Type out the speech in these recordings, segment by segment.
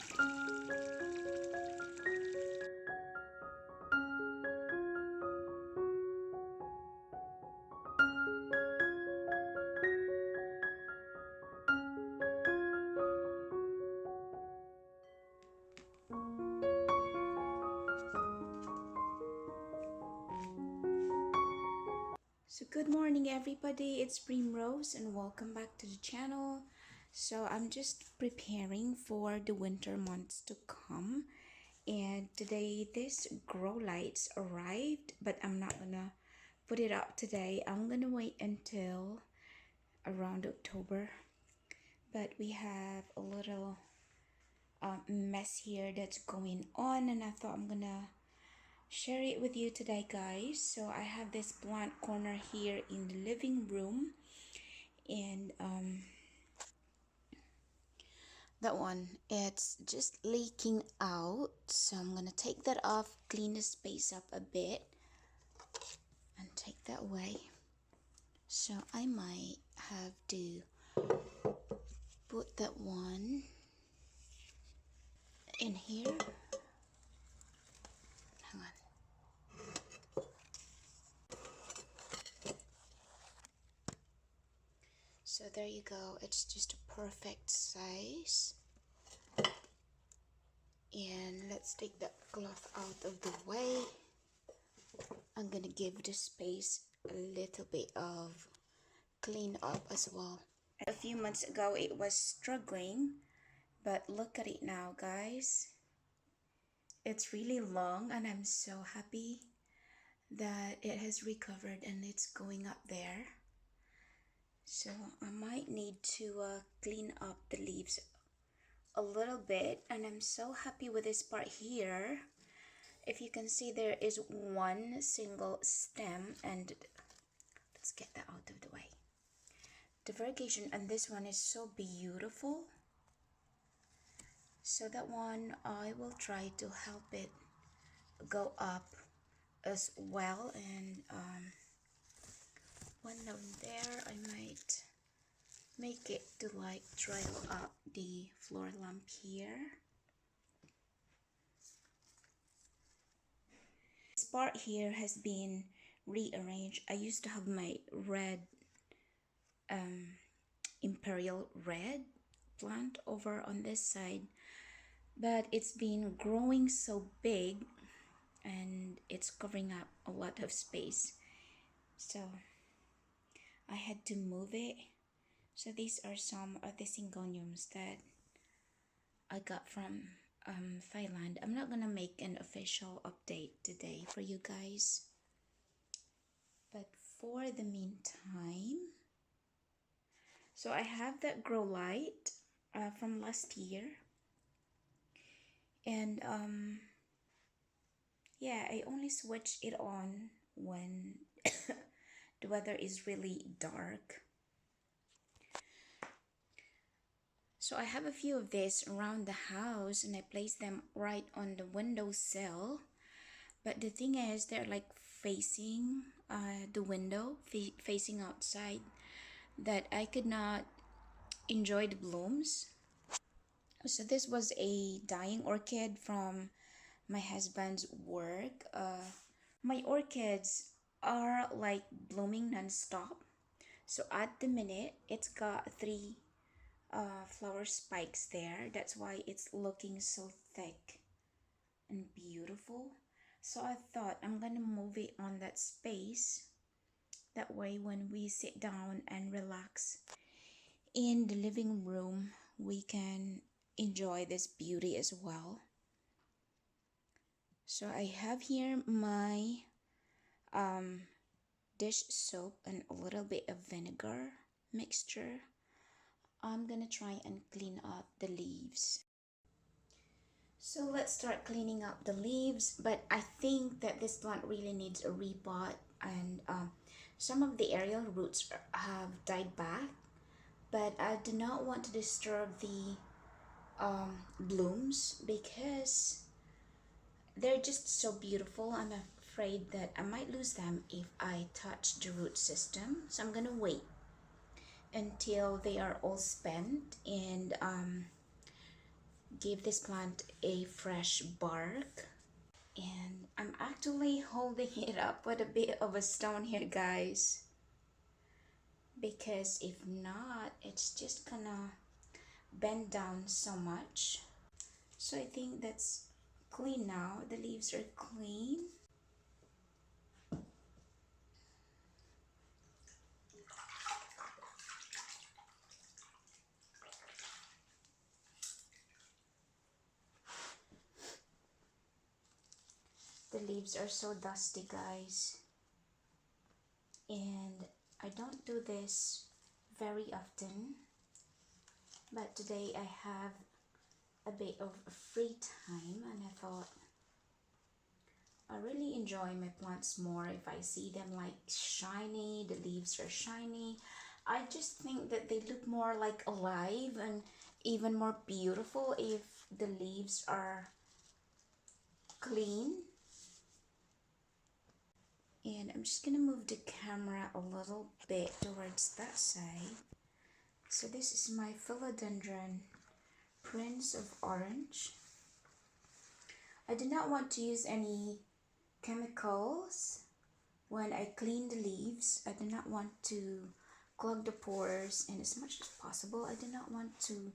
So good morning everybody, it's Primrose and welcome back to the channel. So I'm just preparing for the winter months to come, and today this grow lights arrived, but I'm not gonna put it up today. I'm gonna wait until around October. But we have a little mess here that's going on, and I thought I'm gonna share it with you today, guys. So I have this plant corner here in the living room, and that one, it's just leaking out, so I'm gonna take that off, clean the space up a bit and take that away. So I might have to put that one in here. Hang on. So there you go, it's just a perfect size. And let's take that cloth out of the way. I'm gonna give the space a little bit of clean up as well. A few months ago it was struggling, but look at it now, guys. It's really long, and I'm so happy that it has recovered and it's going up there. So I might need to clean up the leaves a little bit, and I'm so happy with this part here. If you can see, there is one single stem, and let's get that out of the way. The variegation on this one is so beautiful. So that one, I will try to help it go up as well. And one down there, I might make it to like trail up the floor lamp here. This part here has been rearranged. I used to have my red imperial red plant over on this side, but it's been growing so big and it's covering up a lot of space, so I had to move it. So these are some of the syngoniums that I got from Thailand. I'm not gonna make an official update today for you guys, but for the meantime, so I have that grow light from last year, and yeah, I only switch it on when the weather is really dark. So I have a few of this around the house, and I place them right on the windowsill. But the thing is, they're like facing the window, facing outside, that I could not enjoy the blooms. So this was a dying orchid from my husband's work. My orchids are like blooming non-stop. So at the minute, it's got three flower spikes there. That's why it's looking so thick and beautiful. So I thought I'm gonna move it on that space. That way when we sit down and relax in the living room, we can enjoy this beauty as well. So I have here my dish soap and a little bit of vinegar mixture. I'm gonna try and clean up the leaves. So let's start cleaning up the leaves, but I think that this plant really needs a repot, and some of the aerial roots have died back, but I do not want to disturb the blooms because they're just so beautiful. I'm afraid that I might lose them if I touch the root system, so I'm gonna wait until they are all spent and give this plant a fresh bark. And I'm actually holding it up with a bit of a stone here, guys, because if not, it's just gonna bend down so much. So I think that's clean now. The leaves are clean. The leaves are so dusty, guys. And I don't do this very often, but today I have a bit of free time and I thought I really enjoy my plants more if I see them like shiny, the leaves are shiny. I just think that they look more like alive and even more beautiful if the leaves are clean. And I'm just gonna move the camera a little bit towards that side. So this is my philodendron Prince of Orange. I did not want to use any chemicals when I clean the leaves. I did not want to clog the pores, and as much as possible I did not want to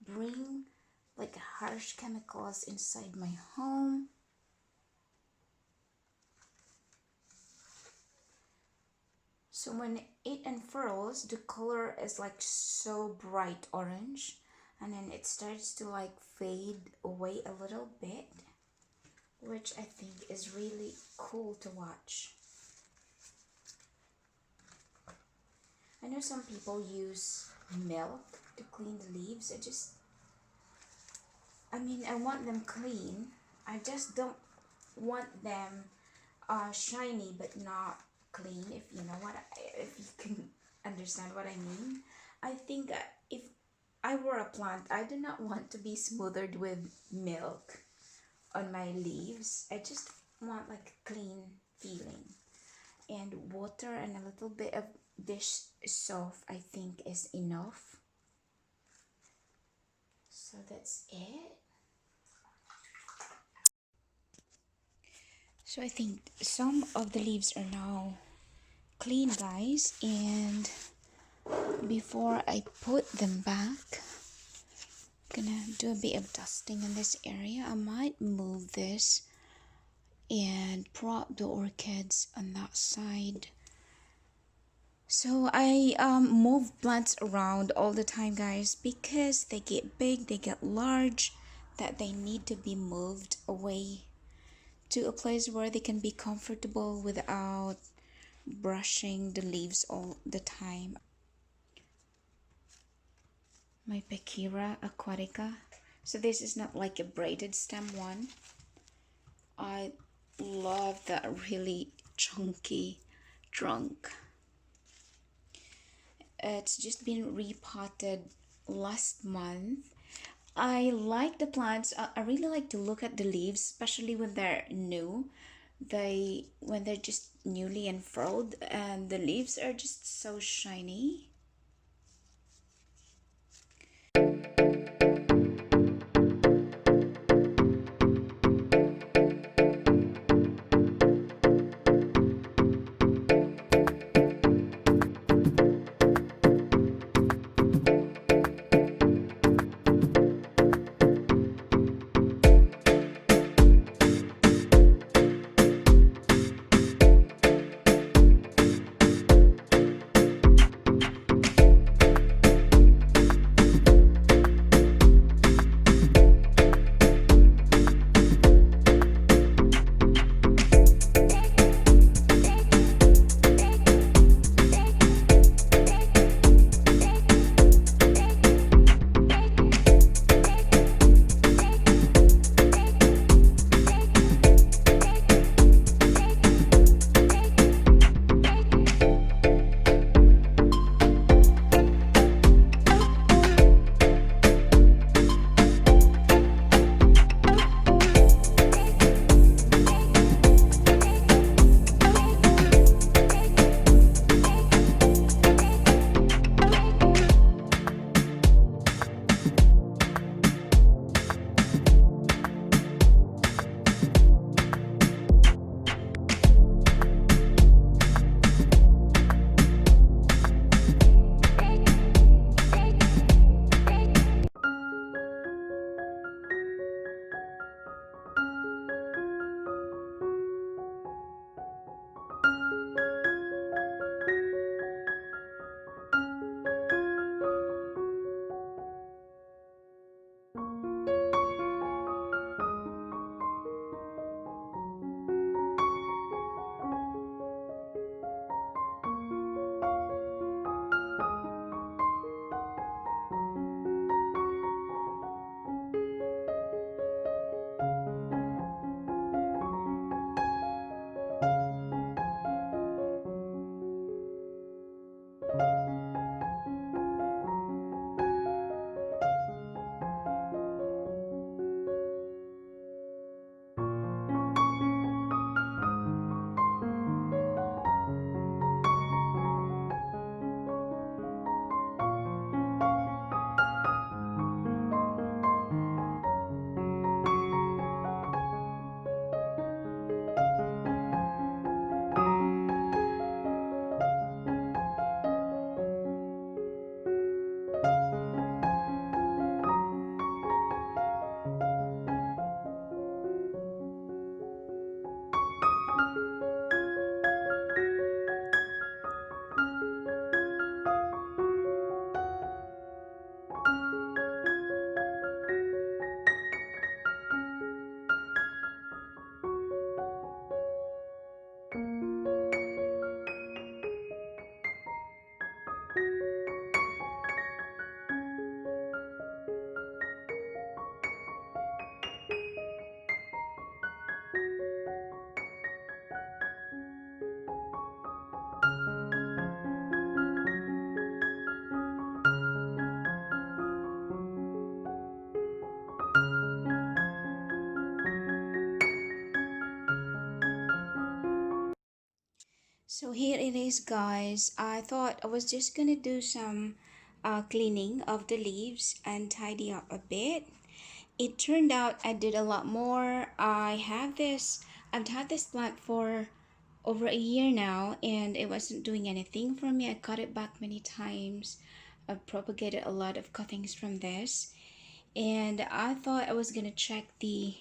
bring like harsh chemicals inside my home. So when it unfurls, the color is like so bright orange, and then it starts to like fade away a little bit, which I think is really cool to watch. I know some people use milk to clean the leaves. I want them clean. I just don't want them shiny but not clean, if you know what if you can understand what I mean. I think if I were a plant, I do not want to be smothered with milk on my leaves. I just want like a clean feeling, and water and a little bit of dish soap I think is enough. So that's it. So I think some of the leaves are now clean, guys, and before I put them back, I'm gonna do a bit of dusting in this area. I might move this and prop the orchids on that side. So I move plants around all the time, guys, because they get big, they get large, that they need to be moved away to a place where they can be comfortable without brushing the leaves all the time. My Pechira aquatica. So this is not like a braided stem one. I love that really chunky trunk. It's just been repotted last month. I like the plants. I really like to look at the leaves, especially when they're new. When they're just newly unfurled and the leaves are just so shiny. So here it is, guys. I thought I was just gonna do some cleaning of the leaves and tidy up a bit. It turned out I did a lot more. I've had this plant for over a year now, and it wasn't doing anything for me. I cut it back many times. I've propagated a lot of cuttings from this, and I thought I was gonna check the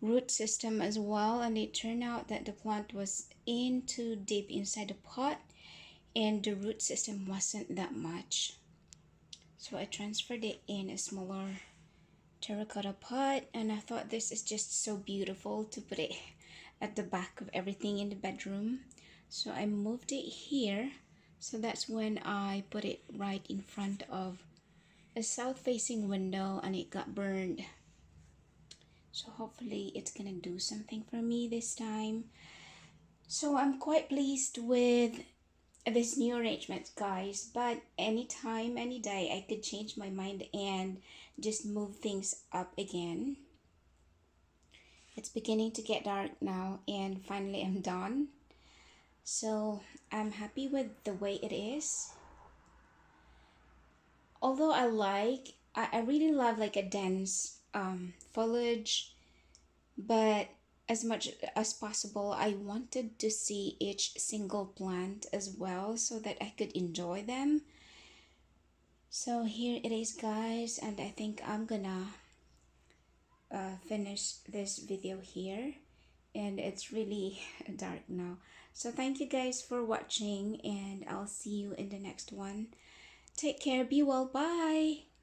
root system as well, and it turned out that the plant was in too deep inside the pot, and the root system wasn't that much. So I transferred it in a smaller terracotta pot, and I thought this is just so beautiful to put it at the back of everything in the bedroom. So I moved it here. So that's when I put it right in front of a south facing window, and it got burned. So hopefully it's gonna do something for me this time. So I'm quite pleased with this new arrangement, guys, but anytime, any day, I could change my mind and just move things up again. It's beginning to get dark now, and finally I'm done. So I'm happy with the way it is. Although I really love like a dense foliage, but as much as possible, I wanted to see each single plant as well so that I could enjoy them. So here it is, guys, and I think I'm gonna finish this video here, and it's really dark now. So thank you guys for watching, and I'll see you in the next one. Take care, be well, bye.